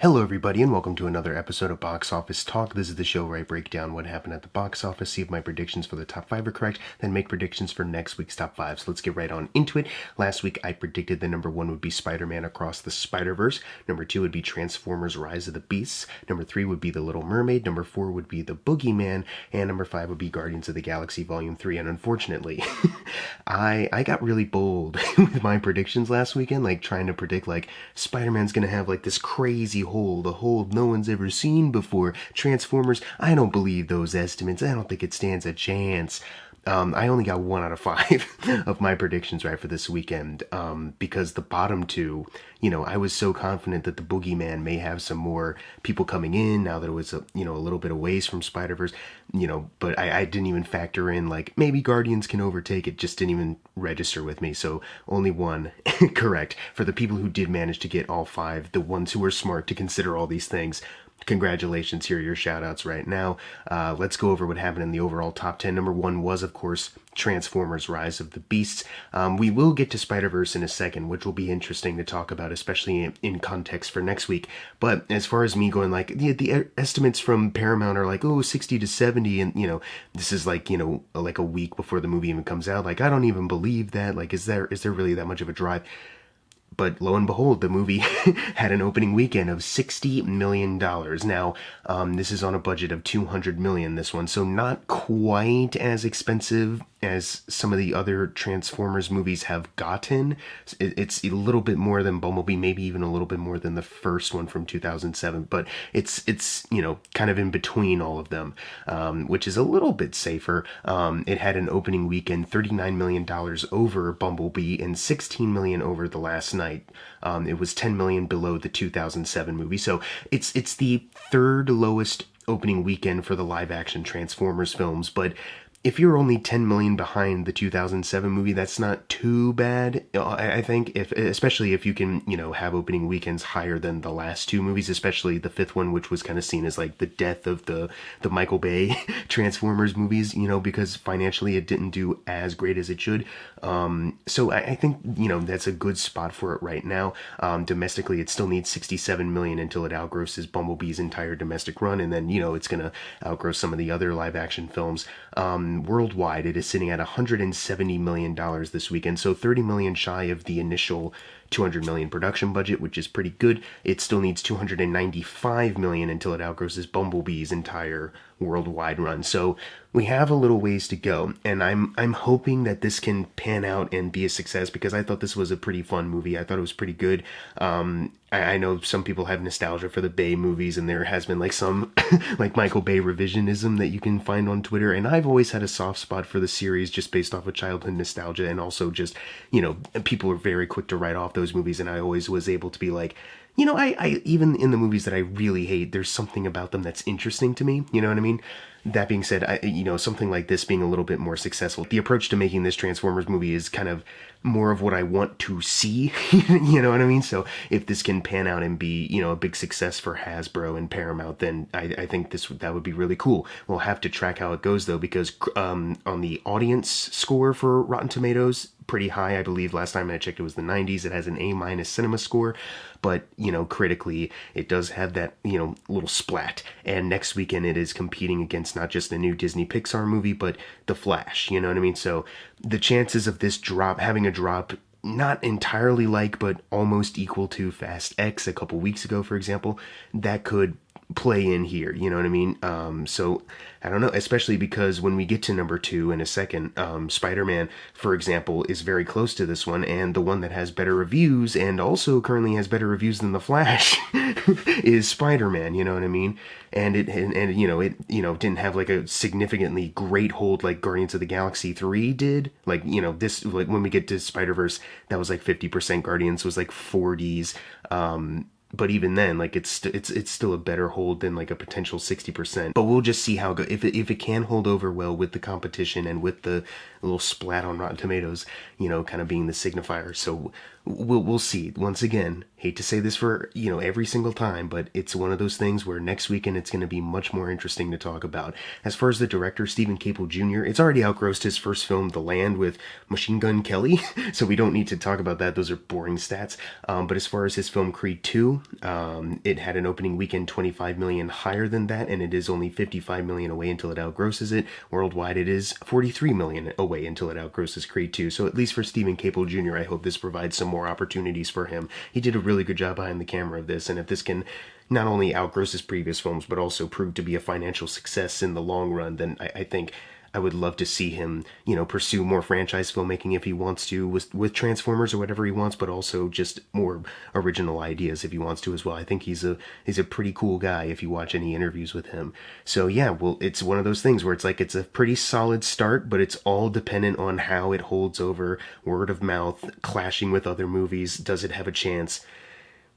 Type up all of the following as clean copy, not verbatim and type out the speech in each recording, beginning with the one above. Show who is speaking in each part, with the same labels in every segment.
Speaker 1: Hello everybody and welcome to another episode of Box Office Talk. This is the show where I break down what happened at the box office, see if my predictions for the top 5 are correct, then make predictions for next week's top 5. So let's get right on into it. Last week I predicted that number 1 would be Spider-Man Across the Spider-Verse, number 2 would be Transformers Rise of the Beasts, number 3 would be The Little Mermaid, number 4 would be The Boogeyman, and number 5 would be Guardians of the Galaxy Volume 3. And unfortunately, I got really bold with my predictions last weekend, like trying to predict like Spider-Man's gonna have like this crazy hold, a hold no one's ever seen before. Transformers, I don't believe those estimates. I don't think it stands a chance. I only got 1 out of 5 of my predictions right for this weekend, because the bottom two, I was so confident that the Boogeyman may have some more people coming in now that it was, a little bit away from Spider-Verse, but I didn't even factor in, like, maybe Guardians can overtake it, just didn't even register with me, so only 1 correct. For the people who did manage to get all 5, the ones who were smart to consider all these things, congratulations, here are your shout-outs right now. Let's go over what happened in the overall top 10. Number 1 was, of course, Transformers Rise of the Beasts. We will get to Spider-Verse in a second, which will be interesting to talk about, especially in context for next week. But as far as me going, like, the estimates from Paramount are like, 60 to 70, and, this is like, like a week before the movie even comes out. Like, I don't even believe that. Like, is there really that much of a drive? But lo and behold, the movie had an opening weekend of $60 million. Now, this is on a budget of $200 million, this one, so not quite as expensive as some of the other Transformers movies have gotten. It's a little bit more than Bumblebee, maybe even a little bit more than the first one from 2007, but it's kind of in between all of them, which is a little bit safer. It had an opening weekend $39 million over Bumblebee and $16 million over The Last Night. It was $10 million below the 2007 movie, so it's the third lowest opening weekend for the live-action Transformers films, but if you're only 10 million behind the 2007 movie, that's not too bad, I think, especially if you can, have opening weekends higher than the last 2 movies, especially the 5th one, which was kind of seen as like the death of the Michael Bay Transformers movies, because financially it didn't do as great as it should. So I think, that's a good spot for it right now. Domestically, it still needs 67 million until it outgrosses Bumblebee's entire domestic run, and then, it's going to outgrow some of the other live action films. Worldwide, it is sitting at $170 million this weekend, so 30 million shy of the initial 200 million production budget, which is pretty good. It still needs 295 million until it outgrosses Bumblebee's entire worldwide run. So we have a little ways to go, and I'm hoping that this can pan out and be a success, because I thought this was a pretty fun movie. I thought it was pretty good. I know some people have nostalgia for the Bay movies, and there has been like some like Michael Bay revisionism that you can find on Twitter, and I've always had a soft spot for the series just based off of childhood nostalgia, and also just, people are very quick to write off those movies, and I always was able to be like, I even in the movies that I really hate, there's something about them that's interesting to me, you know what I mean? That being said, something like this being a little bit more successful, the approach to making this Transformers movie is kind of more of what I want to see, you know what I mean? So if this can pan out and be, a big success for Hasbro and Paramount, then I think that would be really cool. We'll have to track how it goes, though, because on the audience score for Rotten Tomatoes, pretty high. I believe last time I checked it was the 90s. It has an A- cinema score, but, critically, it does have that, little splat. And next weekend it is competing against not just the new Disney Pixar movie, but The Flash, you know what I mean? So the chances of this having a drop, not entirely like, but almost equal to Fast X a couple weeks ago, for example, that could play in here, you know what I mean? So I don't know, especially because when we get to number 2 in a second, Spider-Man, for example, is very close to this one, and the one that has better reviews and also currently has better reviews than The Flash is Spider-Man, you know what I mean? And it didn't have like a significantly great hold like Guardians of the Galaxy 3 did. Like, this, like when we get to Spider-Verse, that was like 50%, Guardians was like 40s, but even then, like, it's still a better hold than like a potential 60%. But we'll just see how it goes. If it can hold over well with the competition and with the little splat on Rotten Tomatoes, kind of being the signifier. So we'll see. Once again, hate to say this for, every single time, but it's one of those things where next weekend it's going to be much more interesting to talk about. As far as the director, Stephen Caple Jr., it's already outgrossed his first film, The Land, with Machine Gun Kelly, so we don't need to talk about that. Those are boring stats. But as far as his film Creed 2, it had an opening weekend 25 million higher than that, and it is only 55 million away until it outgrosses it. Worldwide, it is 43 million away until it outgrosses Creed 2. So at least for Stephen Caple Jr., I hope this provides some more opportunities for him. He did a really good job behind the camera of this, and if this can not only outgross his previous films, but also prove to be a financial success in the long run, then I think I would love to see him, pursue more franchise filmmaking if he wants to, with Transformers or whatever he wants, but also just more original ideas if he wants to as well. I think he's a pretty cool guy if you watch any interviews with him. So yeah, well, it's one of those things where it's like it's a pretty solid start, but it's all dependent on how it holds over, word of mouth, clashing with other movies. Does it have a chance?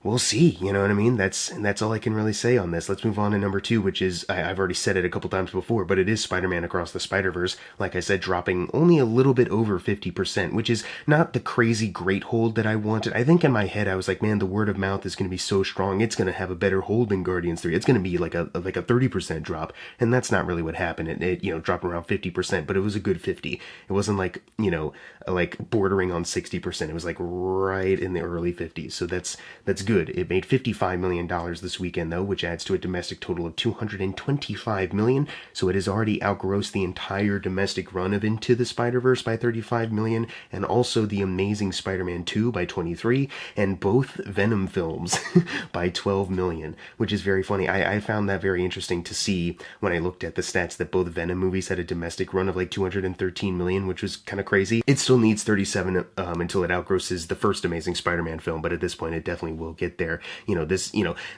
Speaker 1: We'll see, you know what I mean? That's all I can really say on this. Let's move on to number 2, which is, I've already said it a couple times before, but it is Spider-Man Across the Spider-Verse. Like I said, dropping only a little bit over 50%, which is not the crazy great hold that I wanted. I think in my head I was like, man, the word of mouth is going to be so strong, it's going to have a better hold than Guardians 3. It's going to be like a 30% drop, and that's not really what happened. It dropped around 50%, but it was a good 50. It wasn't like, like bordering on 60%. It was like right in the early 50s. So that's good. It made $55 million this weekend, though, which adds to a domestic total of $225 million. So it has already outgrossed the entire domestic run of Into the Spider-Verse by $35 million, and also The Amazing Spider-Man 2 by $23, and both Venom films by $12 million, which is very funny. I found that very interesting to see when I looked at the stats that both Venom movies had a domestic run of like $213 million, which was kind of crazy. It still needs 37 until it outgrosses the first Amazing Spider-Man film, but at this point it definitely will get there.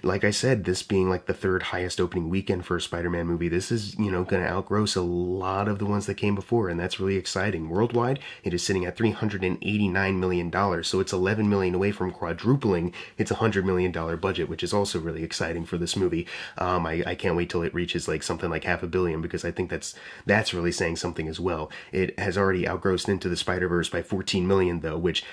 Speaker 1: Like I said, this being like the third highest opening weekend for a Spider-Man movie, this is, going to outgross a lot of the ones that came before, and that's really exciting. Worldwide, it is sitting at $389 million, so it's 11 million away from quadrupling its $100 million budget, which is also really exciting for this movie. I can't wait till it reaches like something like $500 million, because I think that's really saying something as well. It has already outgrossed Into the Spider-Verse by 14 million, though, which,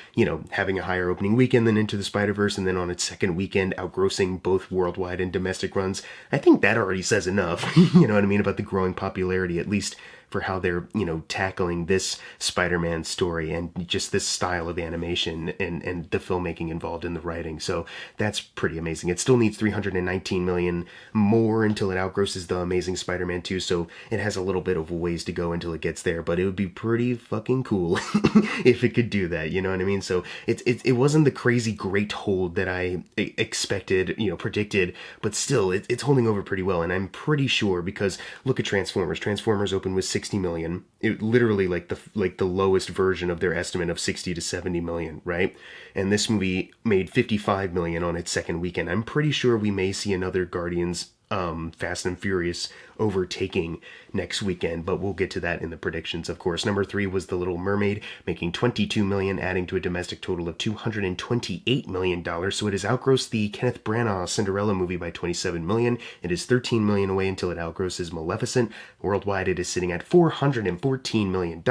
Speaker 1: having a higher opening weekend than Into the Spider-Verse, and then on its second weekend outgrossing both worldwide and domestic runs, I think that already says enough, you know what I mean, about the growing popularity, at least for how they're, tackling this Spider-Man story and just this style of animation and the filmmaking involved in the writing. So that's pretty amazing. It still needs 319 million more until it outgrosses The Amazing Spider-Man 2, so it has a little bit of a ways to go until it gets there, but it would be pretty fucking cool if it could do that, you know what I mean? So it wasn't the crazy great hold that I expected, predicted, but still, it's holding over pretty well, and I'm pretty sure, because look at Transformers. Transformers opened with 60 million. It literally like the lowest version of their estimate of 60 to 70 million, right? And this movie made 55 million on its second weekend. I'm pretty sure we may see another Guardians Fast and Furious overtaking next weekend, but we'll get to that in the predictions, of course. Number 3 was The Little Mermaid, making 22 million, adding to a domestic total of $228 million. So it has outgrossed the Kenneth Branagh Cinderella movie by 27 million. It is 13 million away until it outgrosses Maleficent. Worldwide, it is sitting at $414 million,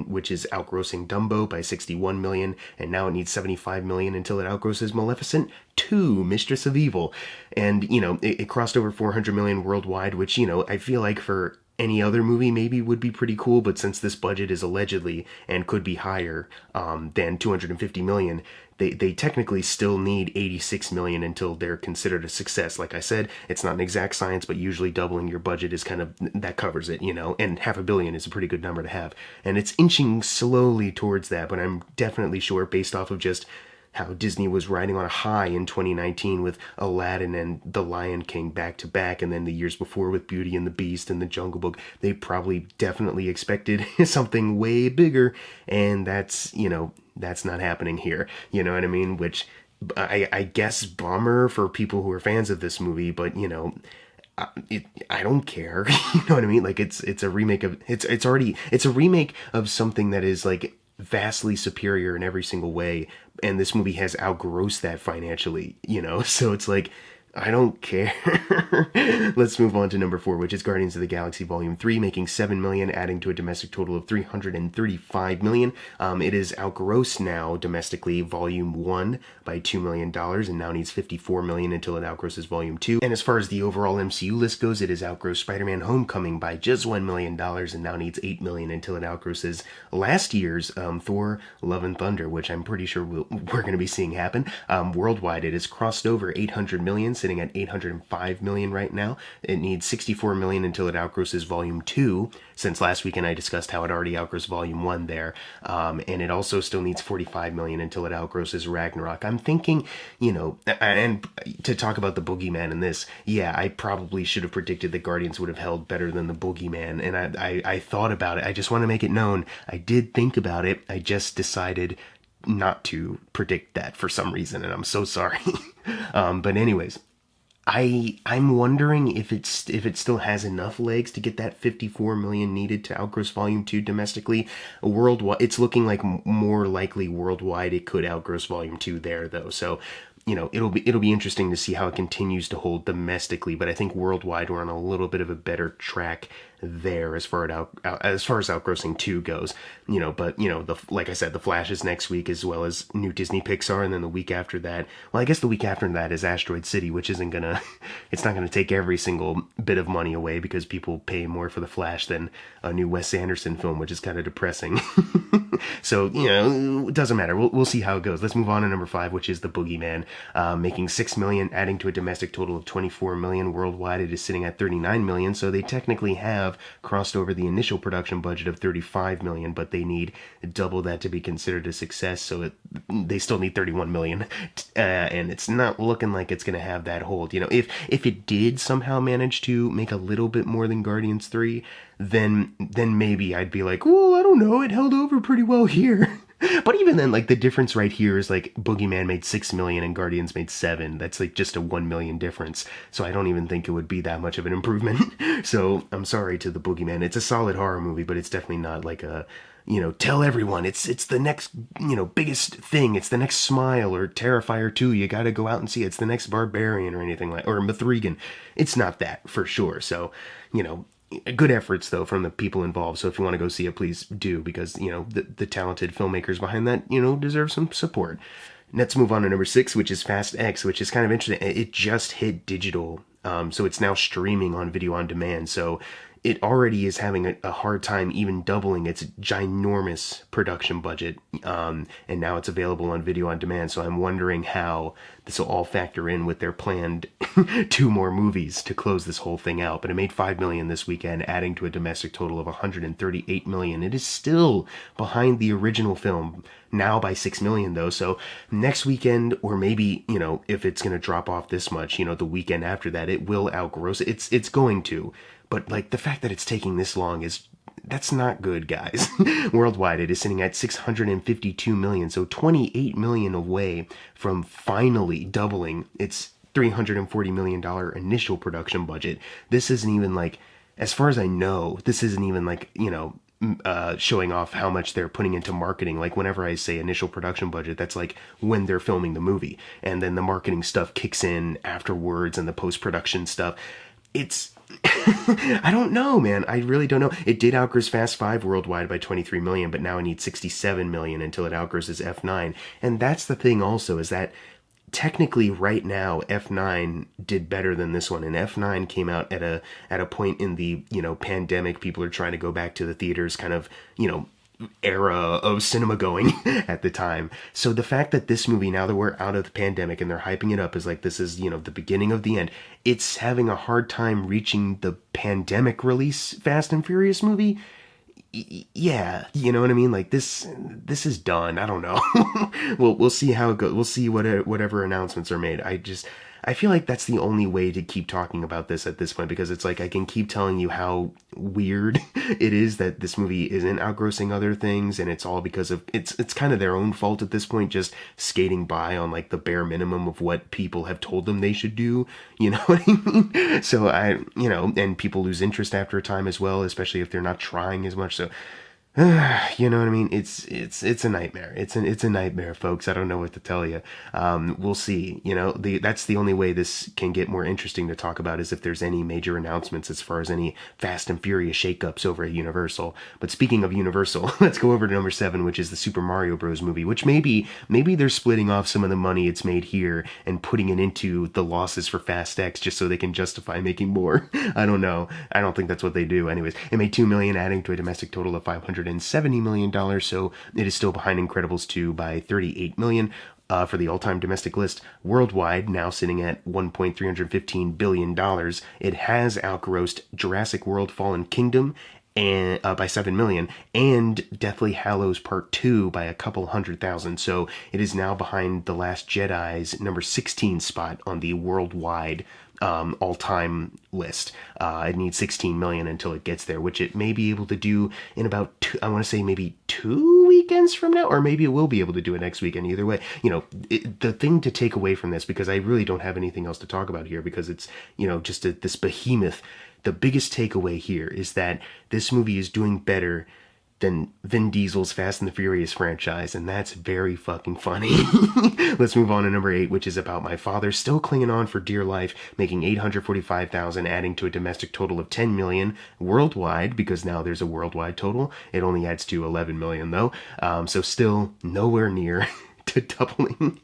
Speaker 1: which is outgrossing Dumbo by 61 million, and now it needs 75 million until it outgrosses Maleficent 2, Mistress of Evil. And, it crossed over 400 million worldwide, which, I feel like for any other movie maybe would be pretty cool, but since this budget is allegedly and could be higher than 250 million, they technically still need 86 million until they're considered a success. Like I said, it's not an exact science, but usually doubling your budget is kind of, that covers it, and $500 million is a pretty good number to have. And it's inching slowly towards that, but I'm definitely sure, based off of just how Disney was riding on a high in 2019 with Aladdin and The Lion King back to back, and then the years before with Beauty and the Beast and The Jungle Book, they probably definitely expected something way bigger, and that's not happening here, you know what I mean? Which I guess bummer for people who are fans of this movie, but I don't care, you know what I mean? Like it's a remake of it's a remake of something that is like vastly superior in every single way, and this movie has outgrossed that financially, so it's like, I don't care. Let's move on to number 4, which is Guardians of the Galaxy Volume 3, making 7 million, adding to a domestic total of 335 million. It is outgrossed now domestically Volume 1 by $2 million and now needs 54 million until it outgrosses Volume 2. And as far as the overall MCU list goes, it has outgrossed Spider-Man Homecoming by just $1 million and now needs 8 million until it outgrosses last year's Thor Love and Thunder, which I'm pretty sure we're going to be seeing happen. Worldwide, it has crossed over 800 million, sitting at 805 million right now. It needs 64 million until it outgrosses Volume 2, since last weekend I discussed how it already outgrossed Volume 1 there. And it also still needs 45 million until it outgrosses Ragnarok. I'm thinking, and to talk about the Boogeyman in this, yeah, I probably should have predicted that Guardians would have held better than the Boogeyman, and I thought about it. I just want to make it known. I did think about it. I just decided not to predict that for some reason, and I'm so sorry. But anyways, I'm wondering if it still has enough legs to get that 54 million needed to outgross Volume 2 domestically. Worldwide, it's looking like more likely worldwide it could outgross Volume 2 there though. So, it'll be interesting to see how it continues to hold domestically, but I think worldwide we're on a little bit of a better track there as far as outgrossing 2 goes. Like I said, The Flash is next week, as well as new Disney Pixar, and then the week after that, well, I guess the week after that is Asteroid City, which isn't gonna it's not gonna take every single bit of money away, because people pay more for The Flash than a new Wes Anderson film, which is kind of depressing. So, it doesn't matter. We'll see how it goes. Let's move on to number 5, which is The Boogeyman, making 6 million, adding to a domestic total of 24 million. Worldwide, it is sitting at 39 million, so they technically have crossed over the initial production budget of 35 million, but they need double that to be considered a success, so they still need 31 million, and it's not looking like it's going to have that hold. If it did somehow manage to make a little bit more than Guardians 3, then maybe I'd be like, well, I don't know, it held over pretty well here. But even then, like, the difference right here is, like, Boogeyman made 6 million and Guardians made 7. That's, like, just a 1 million difference. So I don't even think it would be that much of an improvement. So I'm sorry to the Boogeyman. It's a solid horror movie, but it's definitely not like a, tell everyone it's the next, biggest thing. It's the next Smile or Terrifier 2. You got to go out and see it. It's the next Barbarian or anything or Mithrigan. It's not that, for sure. So, good efforts, though, from the people involved. So if you want to go see it, please do, because, the talented filmmakers behind that, deserve some support. Let's move on to number 6, which is Fast X, which is kind of interesting. It just hit digital, so it's now streaming on video on demand. So it already is having a hard time even doubling its ginormous production budget, and now it's available on video on demand. So I'm wondering how this will all factor in with their planned 2 more movies to close this whole thing out. But it made 5 million this weekend, adding to a domestic total of 138 million. It is still behind the original film, now by 6 million though. So next weekend, or maybe, if it's going to drop off this much, the weekend after that, it will outgross it. It's going to. But, like, the fact that it's taking this long that's not good, guys. Worldwide, it is sitting at 652 million, so 28 million away from finally doubling its $340 million initial production budget. This isn't even, like, as far as I know, this isn't even, like, showing off how much they're putting into marketing. Like, whenever I say initial production budget, that's like when they're filming the movie, and then the marketing stuff kicks in afterwards, and the post-production stuff. I don't know, man. I really don't know. It did outgross Fast 5 worldwide by 23 million, but now it needs 67 million until it outgrosses F9. And that's the thing also, is that technically right now F9 did better than this one, and F9 came out at a point in the, pandemic. People are trying to go back to the theaters, kind of, era of cinema going at the time. So the fact that this movie, now that we're out of the pandemic and they're hyping it up as like this is, the beginning of the end, it's having a hard time reaching the pandemic release Fast and Furious movie. Yeah, you know what I mean? Like, this is done. I don't know. We'll see how it goes. We'll see whatever announcements are made. I feel like that's the only way to keep talking about this at this point, because it's like I can keep telling you how weird it is that this movie isn't outgrossing other things, and it's all because of it's kind of their own fault at this point, just skating by on like the bare minimum of what people have told them they should do. You know what I mean? So and people lose interest after a time as well, especially if they're not trying as much. So You know what I mean? It's a nightmare. It's a nightmare, folks. I don't know what to tell you. We'll see. You know, that's the only way this can get more interesting to talk about is if there's any major announcements as far as any Fast and Furious shakeups over at Universal. But speaking of Universal, let's go over to number 7, which is the Super Mario Bros. Movie. Which maybe they're splitting off some of the money it's made here and putting it into the losses for Fast X just so they can justify making more. I don't know. I don't think that's what they do. Anyways, it made $2 million, adding to a domestic total of $570 million, so it is still behind Incredibles 2 by $38 million. For the all-time domestic list worldwide, now sitting at $1.315 billion. It has outgrossed Jurassic World Fallen Kingdom and by 7 million and Deathly Hallows Part 2 by a couple 100,000. So it is now behind The Last Jedi's number 16 spot on the worldwide all-time list. It needs 16 million until it gets there, which it may be able to do in about I want to say maybe 2 weekends from now, or maybe it will be able to do it next weekend. Either way, you know, the thing to take away from this, because I really don't have anything else to talk about here, because it's, you know, just this behemoth. The biggest takeaway here is that this movie is doing better than Vin Diesel's Fast and the Furious franchise, and that's very fucking funny. Let's move on to number 8, which is about my father still clinging on for dear life, making $845,000, adding to a domestic total of $10 million worldwide, because now there's a worldwide total. It only adds to $11 million though, so still nowhere near to doubling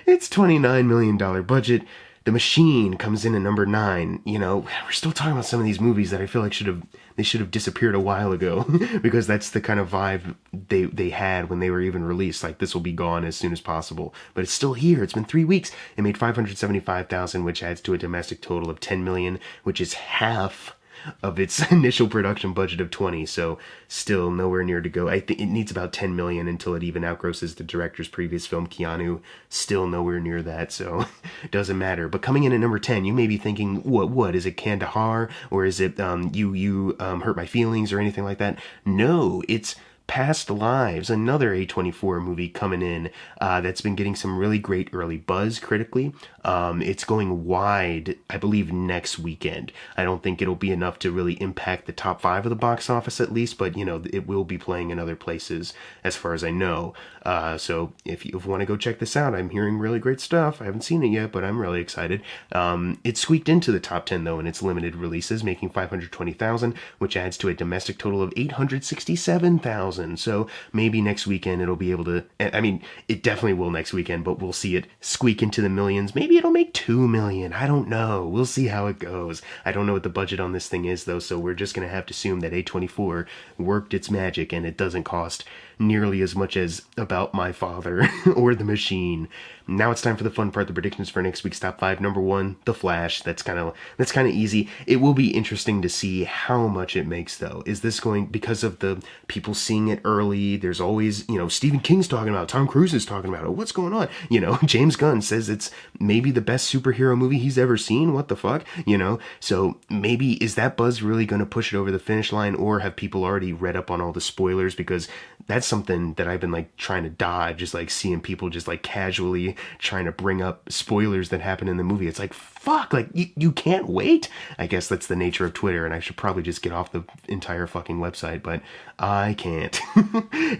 Speaker 1: its $29 million budget. The Machine comes in at number 9. You know, we're still talking about some of these movies that I feel like should have disappeared a while ago because that's the kind of vibe they had when they were even released. Like, this will be gone as soon as possible. But it's still here. It's been 3 weeks. It made $575,000, which adds to a domestic total of $10 million, which is half of its initial production budget of 20, so still nowhere near to go. I think it needs about 10 million until it even outgrosses the director's previous film, Keanu. Still nowhere near that, so it doesn't matter. But coming in at number 10, you may be thinking, what is it, Kandahar, or is it you Hurt My Feelings, or anything like that? No, it's Past Lives, another A24 movie coming in that's been getting some really great early buzz critically. It's going wide, I believe, next weekend. I don't think it'll be enough to really impact the top 5 of the box office at least, but, you know, it will be playing in other places as far as I know. So if you want to go check this out, I'm hearing really great stuff. I haven't seen it yet, but I'm really excited. It squeaked into the top 10 though in its limited releases, making $520,000, which adds to a domestic total of $867,000. So maybe next weekend it'll be able to, I mean, it definitely will next weekend, but we'll see it squeak into the millions. Maybe it'll make 2 million. I don't know. We'll see how it goes. I don't know what the budget on this thing is though, so we're just going to have to assume that A24 worked its magic and it doesn't cost nearly as much as About My Father or The Machine. Now it's time for the fun part, the predictions for next week's top 5. Number 1, The Flash. That's kind of easy. It will be interesting to see how much it makes though. Is this going, because of the people seeing it early, there's always, you know, Stephen King's talking about it, Tom Cruise is talking about it, what's going on? You know, James Gunn says it's maybe the best superhero movie he's ever seen. What the fuck? You know, so maybe is that buzz really going to push it over the finish line, or have people already read up on all the spoilers? Because that's something that I've been like trying to dodge, just like seeing people just like casually trying to bring up spoilers that happen in the movie. It's like, fuck, like you can't wait. I guess that's the nature of Twitter, and I should probably just get off the entire fucking website, but I can't.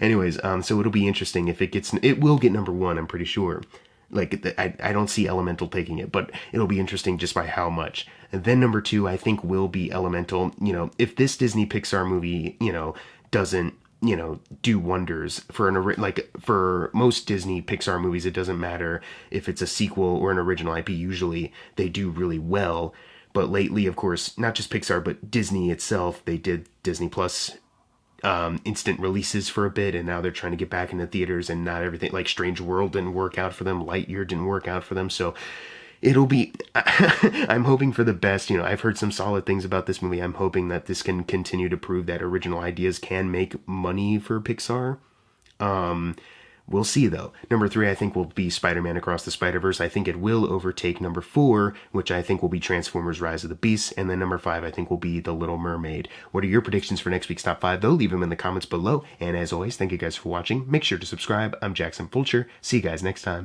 Speaker 1: Anyways, so it'll be interesting if it will get number 1, I'm pretty sure. Like, I don't see Elemental taking it, but it'll be interesting just by how much. And then number 2, I think, will be Elemental. You know, if this Disney Pixar movie, you know, doesn't, you know, do wonders for like for most Disney Pixar movies, it doesn't matter if it's a sequel or an original IP. Usually they do really well. But lately, of course, not just Pixar, but Disney itself, they did Disney Plus instant releases for a bit, and now they're trying to get back into theaters, and not everything, like Strange World didn't work out for them, Lightyear didn't work out for them, so it'll be, I'm hoping for the best. You know, I've heard some solid things about this movie. I'm hoping that this can continue to prove that original ideas can make money for Pixar. We'll see, though. Number 3, I think, will be Spider-Man Across the Spider-Verse. I think it will overtake number 4, which I think will be Transformers Rise of the Beasts. And then number 5, I think, will be The Little Mermaid. What are your predictions for next week's top 5, though? Leave them in the comments below. And as always, thank you guys for watching. Make sure to subscribe. I'm Jackson Fulcher. See you guys next time.